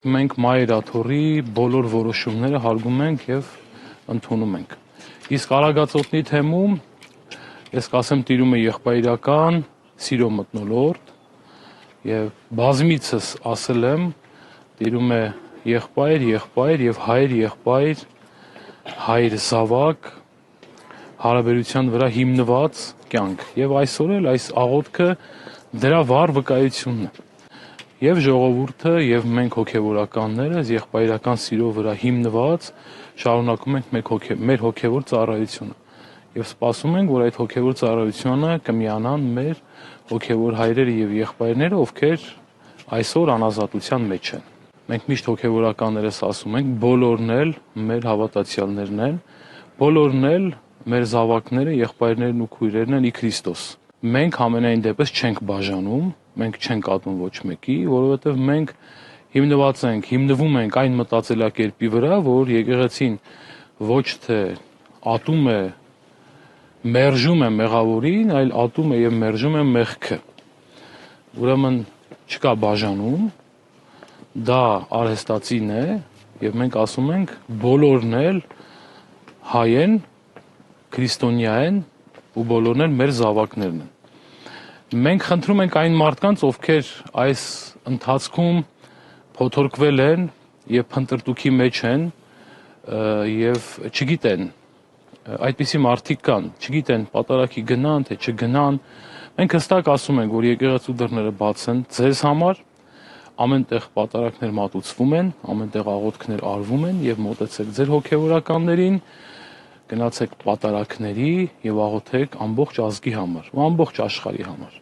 Մենք մայրաթոռի բոլոր որոշումները հարգում ենք եւ ընդունում ենք։ Իսկ արագածոտնի թեմում ես կասեմ տիրում է եղբայրական սիրո մթնոլորտ եւ բազմիցս ասել եմ տիրում է եղբայր եւ հայր զավակ հարաբերության վրա հիմնված կյանք եւ այսօր էլ այս աղոթքը դրա վառ վկայությունն է։ Եվ ժողովուրդը եւ մենք հոգեվորականներս եղբայրական սիրո վրա հիմնված շարունակում ենք մեր հոգեվոր ծառայությունը եւ սպասում ենք, որ այդ հոգեվոր ծառայությունը կմիանան մեր հոգեվոր հայրերը եւ եղբայրները, ովքեր այսօր անազատության մեջ են։ Մենք միշտ հոգեվորականներս ասում ենք, բոլորն էլ մեր հավատացյալներն են, բոլորն էլ մեր զավակները, եղբայրներն ու քույրերն են ի Քրիստոս։ Մենք ամենայն դեպս չենք բաժանում, մենք չենք ատում ոչ մեկի, որովհետև մենք հիմնվում ենք այն մտածելակերպի վրա, որ եկեղեցին ոչ թե ատում է, մերժում է մեղավորին, այլ ատում է եւ մերժում է մեղքը։ Ուրեմն չկա բաժանում, դա արհեստացին է եւ մենք ասում ենք բոլորն էլ հայ են, քրիստոնյա են ու բոլորն էլ մեր զավակներն են։ Մենք խնդրում ենք այն մարդկանց, ովքեր այս ընթացքում փոթորկվել են եւ փնտրտուքի մեջ են եւ չգիտեն, այդպիսի մարդիկ կան, չգիտեն պատարագի գնան թե չգնան։ Մենք հստակ ասում ենք, որ եկեղեցու դռները բաց են ձեզ համար, ամենտեղ պատարագներ մատուցվում են, ամենտեղ աղոթքներ արվում են եւ մոտեցեք ձեր հոգեվորականներին, գնացեք պատարագների եւ աղոթեք ամբողջ ազգի համար ու ամբողջ աշխարհի համար։